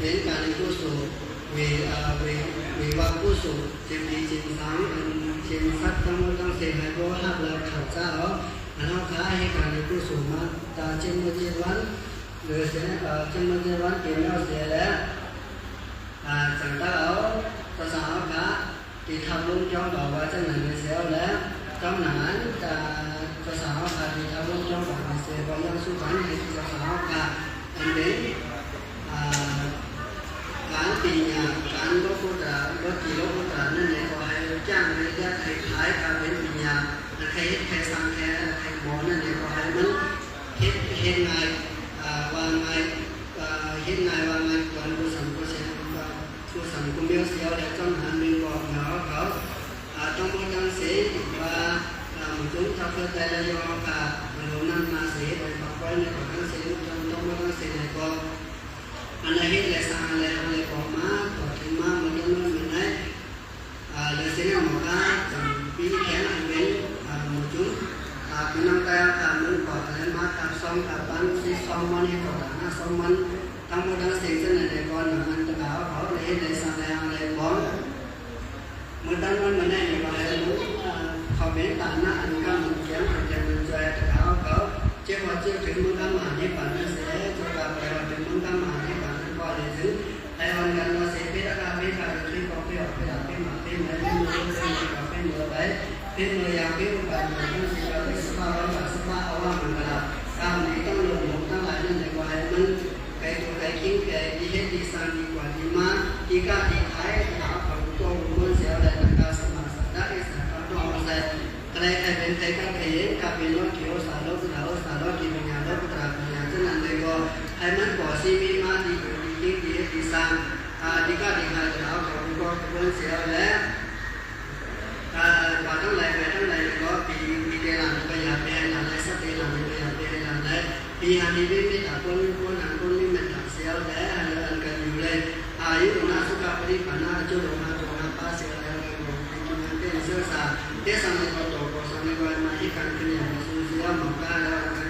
đến cả những cô số về vào cô số trên đi trên sáng trên sát trong xe hai cô hát là khảo tra đó nó khá hay cả những cô số mà ta trên một trên quán rồi sẽ trên một trên quán kiếm nhau sẽ đấy chẳng ta ở ta sao cả thì tham luôn trong đó và chân này sẽ đấy trong nãy ta sao cả thì tham luôn trong đó sẽ có những số quán thì ta sao cả anh đếnการปีเนี่ยการลดพุทธะลดกิโลพุทธะนั่นเองก็ให้จ้างให้ได้ให้ขายการเป็นปีเนี่ยให้สั่งให้หมอนั่นเองก็ให้มันเฮ็ดไงวางไงเฮ็ดไงวางไงก่อนผู้สั่งผู้เสียผู้สั่งผู้เบี้ยวเสียวแล้วจ้องหันเป็นบอกเนาะเขาต้องมีการเสียว่าchúng ta phải tay là do cả lâu năm mà สียไปบอกไว้ในของการเสียต้องมีการเสียในกองอันนี้เลยสั่งเลยอะไรก็มาต่อถึงมามันยังไม่เหมือนไงเลยเสียงหมอก็จำปีแค่ไหนเป็นหมดจุดเป็นน้ำตาการมันก่ออะไรมาการซ้อมการบ้านที่ซ้อมมันให้ก่อนนะซ้อมมันทั้งหมดทั้งสิ่งที่ในก่อนมันจะเอาเขาเลยสั่งเลยอะไรบ้างเมื่อตั้งมันได้ในวันนี้เขาเป็นตาหน้าอันก็มันเขียนมันจะมันใจแต่เขาเชื่อว่าเชื่อถึงมันก็มาให้ปันนั้นเสียจะกลับไปว่าถึงมันก็มาให้ปันนั้นก็เลยถึงไอ้วันกันเราเสียไปแล้วก็ไม่ขาดที่ก็ไปออกไปหลับไปมาไปเหมือนไม่รู้เรื่องก็ไปเหมือนไปเป็นเมื่อยามไปอุบัติเหตุต้องเสียไปสภาพเราสภาพเอาว่ามันกระดับการไหนต้องหลงหลงทั้งหลายนั่นแหละว่าให้มันไก่ตัวไก่กิ้งไก่ที่เฮ็ดดีสร้างดีกว่าดีมากที่กล้าที่ขายหาของตัวมันเสียอะไรในการสมัครสัตว์ได้สัตว์ก็ต้องใส่อะไรใครเป็นใครก็เห็นกับเป็นรถเขียวสารรถสารรถสารรถกินเป็นงานรถกระดาษเป็นงานฉะนั้นเลยก็ให้มันก่อซีมีมาดีดีดีดีสร้างดีก็ดีหายจะเอาของก็เป็นเสียแล้วว่าทั้งหลายไปทั้งหลายก็ปีเดียร์ไปอยากเป็นอะไรสักเดียร์ไปอยากเป็นอะไรปีฮันดีไม่ต่างคนหนังคนนี้มันต่างเสียแล้วอันกันอยู่เลยอายุน่าสุขภาพปัญหาจุดมาตรงนั้นป้าเสียแล้วกินเงินเป็นเสื้อสาเดี๋ยวสมัยก่อนโตก็สมัยก่อนมาที่การเป็นอย่างสูงเสียหมอกล้าแล้วกัน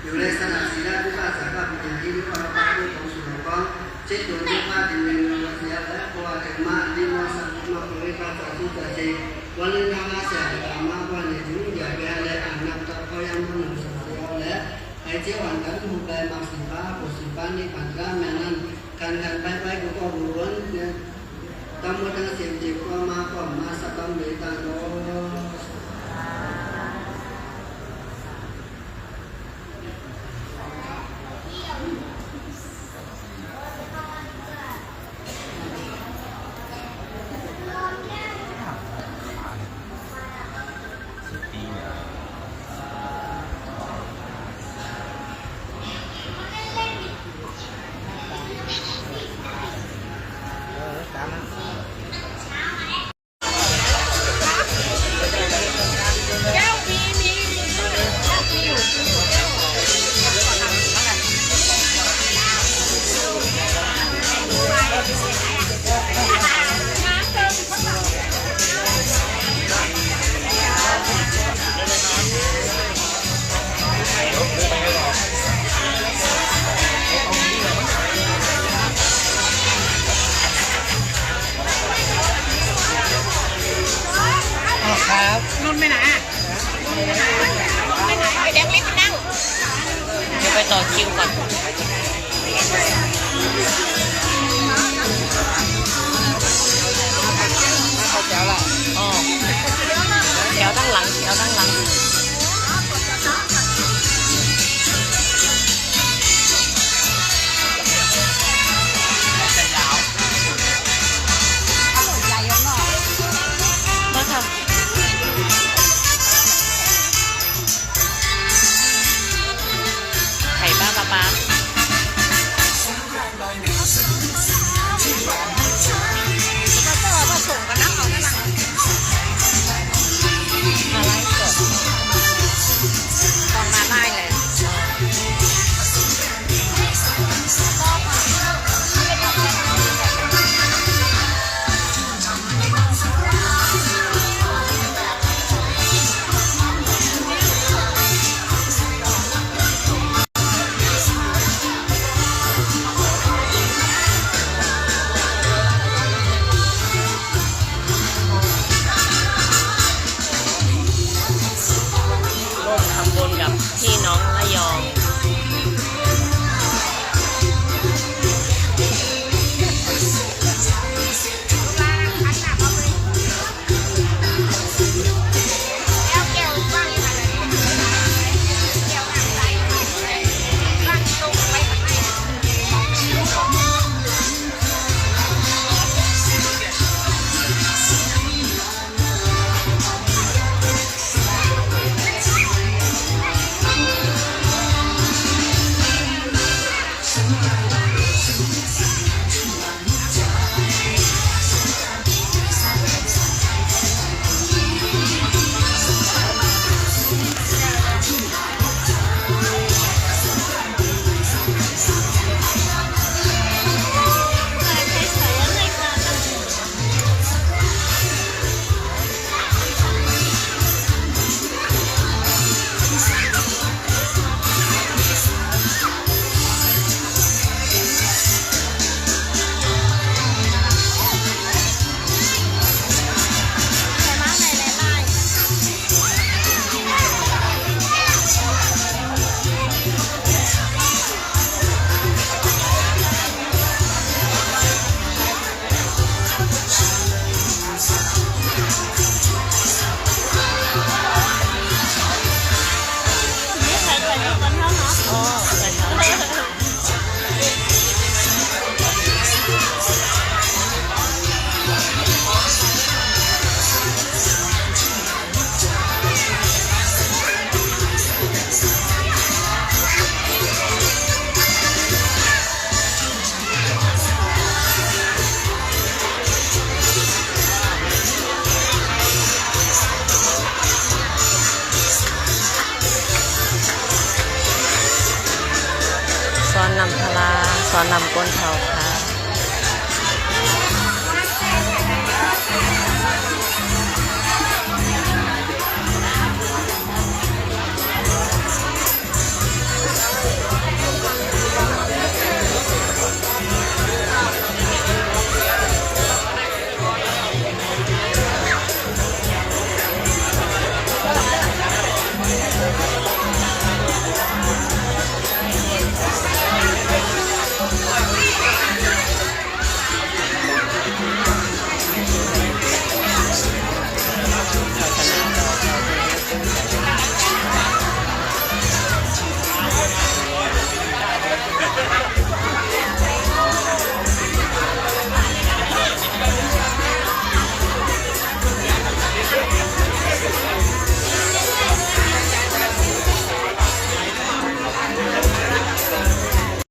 อยู่ในสถานศิลป์ผู้ภาษาก็เป็นอย่างที่รู้ว่าป้าผู้ของสุนทรก็เช็ดตัวที่ป้าเป็นเงินเสียแล้วเพราะว่าถึงมาที่มาสั่งมาคุยกันต่อสู้กันเองวันนี้ทางอาเซียนมาวันนี้ถึงอยากไปอะไรอ่านนับต่อเขายังมันหนุนเสียแล้วไอ้เจ้าวันกันทุกได้มาสิบ้าปุสิบ้านี่ปัญญาแม่นั้นการไปกูก็รู้ว่าเนี่ยตั้งหมดทั้งเสียงจีบก็มาสักคำเลยตาโตครับนุ่นไปไหนไปไหนไปเดี๋ยวรีบไปนั่งเดี๋ยวไปต่อคิวก่อนเข้าแถวละอ๋อแถวด้านหลังไข่บ้าปลา อนนำก้นเขาค่ะ